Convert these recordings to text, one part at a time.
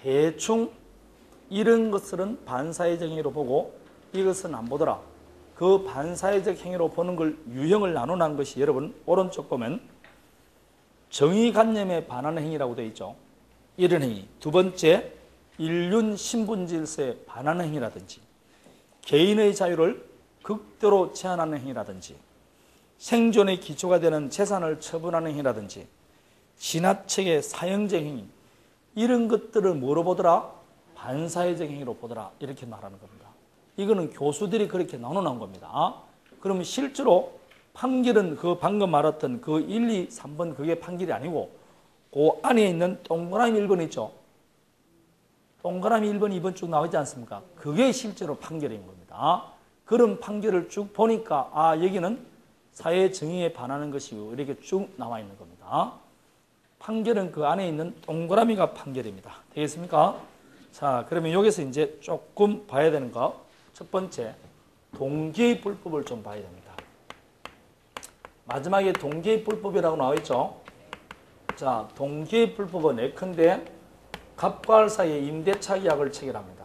대충 이런 것들은 반사회적 행위로 보고 이것은 안 보더라. 그 반사회적 행위로 보는 걸 유형을 나누는 것이 여러분 오른쪽 보면 정의관념에 반하는 행위라고 되어 있죠. 이런 행위. 두 번째, 인륜 신분질서에 반하는 행위라든지 개인의 자유를 극도로 제한하는 행위라든지 생존의 기초가 되는 재산을 처분하는 행위라든지 지나치게 사형적 행위, 이런 것들을 뭐로 보더라? 반사회적 행위로 보더라. 이렇게 말하는 겁니다. 이거는 교수들이 그렇게 나눠놓은 겁니다. 그러면 실제로 판결은 그 방금 말했던 그 1, 2, 3번 그게 판결이 아니고 그 안에 있는 동그라미 1번 있죠. 동그라미 1번, 2번 쭉 나오지 않습니까? 그게 실제로 판결인 겁니다. 그런 판결을 쭉 보니까 여기는 사회 정의에 반하는 것이고 이렇게 쭉 나와 있는 겁니다. 판결은 그 안에 있는 동그라미가 판결입니다. 되겠습니까? 자, 그러면 여기서 이제 조금 봐야 되는 거. 첫 번째, 동기의 불법을 좀 봐야 됩니다. 마지막에 동기의 불법이라고 나와 있죠. 자, 동기의 불법은 예컨대 갑과 알 사이에 임대차 계약을 체결합니다.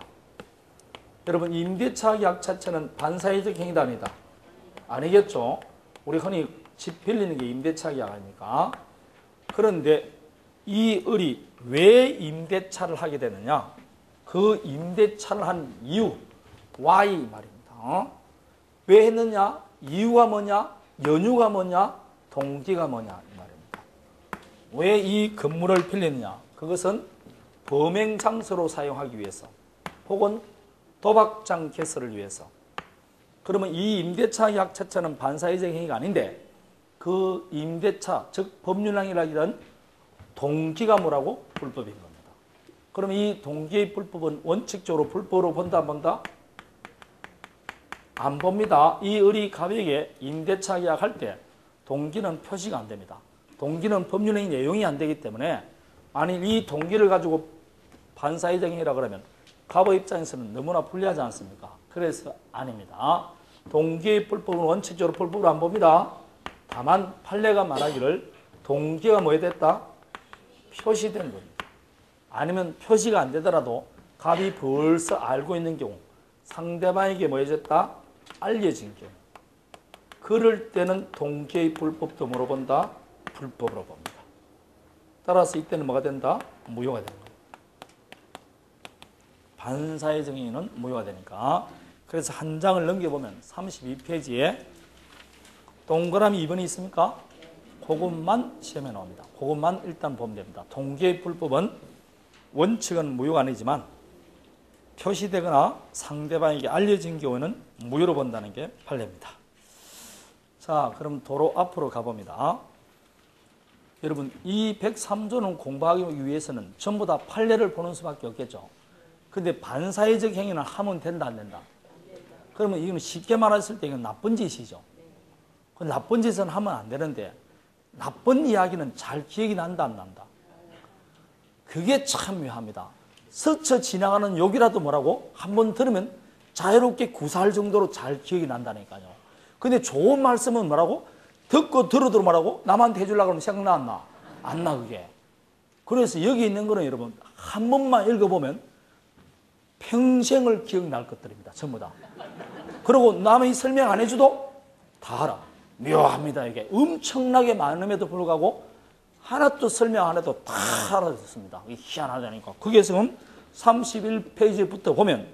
여러분, 임대차 계약 자체는 반사회적 행위가 아니다. 아니겠죠? 우리 흔히 집 빌리는 게 임대차 계약 아닙니까? 그런데 이 을이 왜 임대차를 하게 되느냐? 그 임대차를 한 이유, why 말입니다. 왜 했느냐? 이유가 뭐냐? 연유가 뭐냐? 동기가 뭐냐? 이 말입니다. 왜 이 건물을 빌렸느냐? 그것은 범행 장소로 사용하기 위해서 혹은 도박장 개설을 위해서. 그러면 이 임대차 계약 자체는 반사회적 행위가 아닌데 그 임대차, 즉 법률행위라기는 동기가 뭐라고? 불법인 겁니다. 그러면 이 동기의 불법은 원칙적으로 불법으로 본다 안 본다? 안 봅니다. 이 을이 갑에게 임대차 계약할 때 동기는 표시가 안 됩니다. 동기는 법률행위 내용이 안 되기 때문에 만일 이 동기를 가지고 반사회적 행위라 그러면 갑의 입장에서는 너무나 불리하지 않습니까? 그래서 아닙니다. 동기의 불법은 원칙적으로 불법으로 안 봅니다. 다만 판례가 말하기를 동기가 뭐 됐다? 표시된 겁니다. 아니면 표시가 안 되더라도 갑이 벌써 알고 있는 경우 상대방에게 뭐 해줬다? 알려진 경우 그럴 때는 동기의 불법도 뭐로 본다? 불법으로 봅니다. 따라서 이때는 뭐가 된다? 무효가 되는 겁니다. 반사회적 행위는 무효가 되니까. 그래서 한 장을 넘겨보면 32페이지에 동그라미 2번이 있습니까? 그것만 시험에 나옵니다. 그것만 일단 보면 됩니다. 동기의 불법은 원칙은 무효가 아니지만 표시되거나 상대방에게 알려진 경우는 무효로 본다는 게 판례입니다. 자, 그럼 도로 앞으로 가봅니다. 여러분, 이 103조는 공부하기 위해서는 전부 다 판례를 보는 수밖에 없겠죠. 근데 반사회적 행위는 하면 된다 안 된다? 그러면 이건 쉽게 말했을 때 이건 나쁜 짓이죠. 그 나쁜 짓은 하면 안 되는데 나쁜 이야기는 잘 기억이 난다 안 난다? 그게 참 묘합니다. 스쳐 지나가는 욕이라도 뭐라고 한번 들으면 자유롭게 구사할 정도로 잘 기억이 난다니까요. 근데 좋은 말씀은 뭐라고? 듣고 들어도 뭐라고? 남한테 해주려고 하면 생각나 안 나? 안 나 그게. 그래서 여기 있는 거는 여러분 한 번만 읽어보면 평생을 기억날 것들입니다. 전부 다. 그리고 남이 설명 안 해줘도 다 알아. 묘합니다. 이게 엄청나게 많음에도 불구하고 하나도 설명 안 해도 다 알아듣습니다. 이게 희한하다니까. 그게 지금 31페이지부터 보면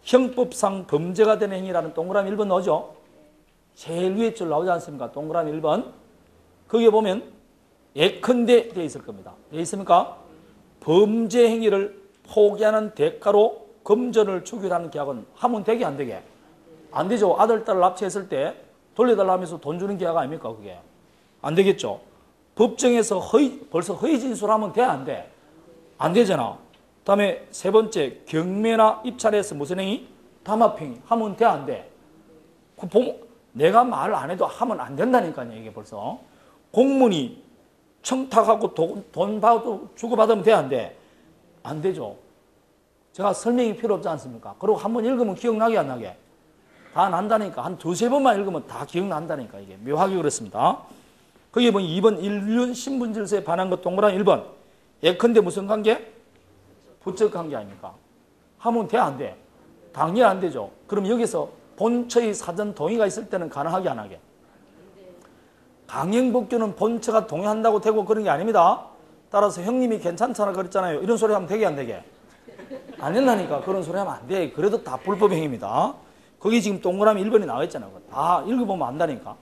형법상 범죄가 되는 행위라는 동그라미 1번 나오죠. 제일 위에 줄 나오지 않습니까? 동그라미 1번. 거기에 보면 예컨대 되어 있을 겁니다. 되어 있습니까? 범죄 행위를 포기하는 대가로 금전을 주기로 계약은 하면 되게 안 되게? 안 되죠. 아들, 딸을 납치했을 때 돌려달라 하면서 돈 주는 계약 아닙니까? 그게. 안 되겠죠. 법정에서 벌써 허위 진술하면 돼? 안 돼? 안 되잖아. 다음에 세 번째, 경매나 입찰에서 무슨 행위? 담합행위 하면 돼? 안 돼? 내가 말 안 해도 하면 안 된다니까요. 이게 벌써. 공문이 청탁하고 돈 주고받으면 돼? 안 돼? 안 되죠. 제가 설명이 필요 없지 않습니까? 그리고 한번 읽으면 기억나게 안 나게? 다 난다니까. 한 두세 번만 읽으면 다 기억난다니까. 이게 묘하게 그렇습니다. 거기에 보면 2번 인륜 신분질서에 반한 것 동그라미 1번. 예컨대 무슨 관계? 부적한 게 아닙니까? 하면 돼, 안 돼? 당연히 안 되죠. 그럼 여기서 본처의 사전 동의가 있을 때는 가능하게 안 하게? 강행법규는 본처가 동의한다고 되고 그런 게 아닙니다. 따라서 형님이 괜찮잖아 그랬잖아요. 이런 소리 하면 되게 안 되게? 안 된다니까. 그런 소리 하면 안 돼. 그래도 다 불법 행위입니다. 거기 지금 동그라미 1번이 나와 있잖아요. 다 읽어보면 안다니까.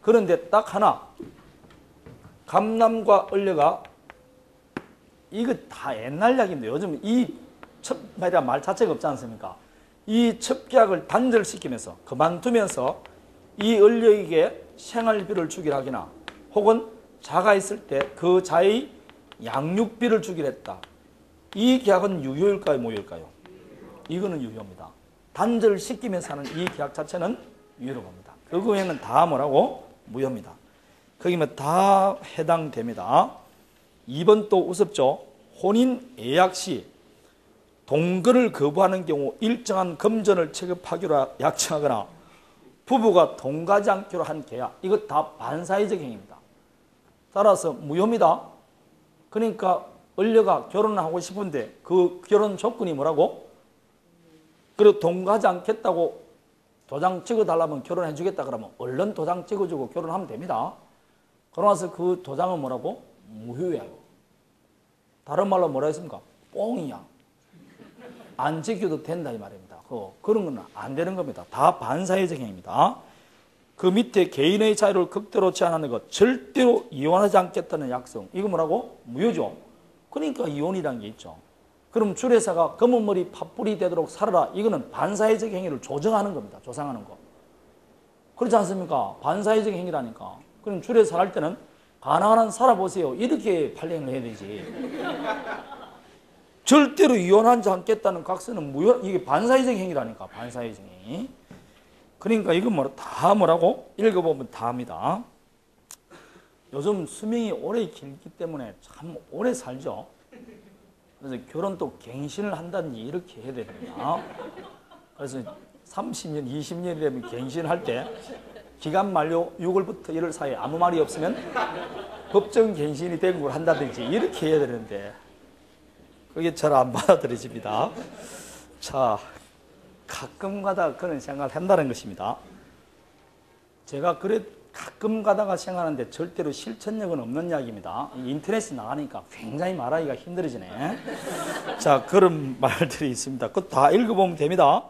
그런데 딱 하나. 감남과 을려가 이거 다 옛날 이야기인데 요즘 이 첩이란 말 자체가 없지 않습니까? 이 첩계약을 단절시키면서 그만두면서 이 을려에게 생활비를 주기로 하기나 혹은 자가 있을 때 그 자의 양육비를 주기로 했다. 이 계약은 유효일까요? 무효일까요? 이거는 유효입니다. 단절시키면서 하는 이 계약 자체는 유효로 봅니다. 그 외에는 다 뭐라고? 무효입니다. 거기면 다 해당됩니다. 2번 또 우습죠. 혼인 예약 시 동거를 거부하는 경우 일정한 금전을 체급하기로 약정하거나 부부가 동거하지 않기로 한 계약, 이거 다 반사회적 행위입니다. 따라서 무효입니다. 그러니까 을려가 결혼을 하고 싶은데 그 결혼 조건이 뭐라고? 그리고 동거하지 않겠다고 도장 찍어달라면 결혼해 주겠다 그러면 얼른 도장 찍어주고 결혼하면 됩니다. 그러고 나서 그 도장은 뭐라고? 무효예요. 다른 말로 뭐라 했습니까? 뽕이야. 안 지켜도 된다 이 말입니다. 그런 건 안 되는 겁니다. 다 반사회적 행위입니다. 그 밑에 개인의 자유를 극대로 제한하는 것, 절대로 이혼하지 않겠다는 약속, 이거 뭐라고? 무효죠. 그러니까 이혼이라는 게 있죠. 그럼 주례사가 검은 머리 팥불이 되도록 살아라, 이거는 반사회적 행위를 조정하는 겁니다. 조상하는 거. 그렇지 않습니까? 반사회적 행위라니까. 그럼 주례사 할 때는 가능한 한 살아보세요, 이렇게 판례를 해야 되지. 절대로 이혼하지 않겠다는 각서는 무효, 이게 반사회적 행위라니까. 반사회적 행위. 그러니까 이건 다 뭐라고? 읽어보면 다 합니다. 요즘 수명이 오래 길기 때문에 참 오래 살죠. 그래서 결혼도 갱신을 한다든지 이렇게 해야 됩니다. 그래서 30년, 20년이 되면 갱신할 때 기간 만료 6월부터 1월 사이에 아무 말이 없으면 법정 갱신이 된 걸 한다든지 이렇게 해야 되는데 그게 잘 안 받아들여집니다. 자, 가끔 가다가 그런 생각을 한다는 것입니다. 제가 가끔 가다가 생각하는데 절대로 실천력은 없는 이야기입니다. 인터넷에 나가니까 굉장히 말하기가 힘들어지네. 자, 그런 말들이 있습니다. 그거 다 읽어보면 됩니다.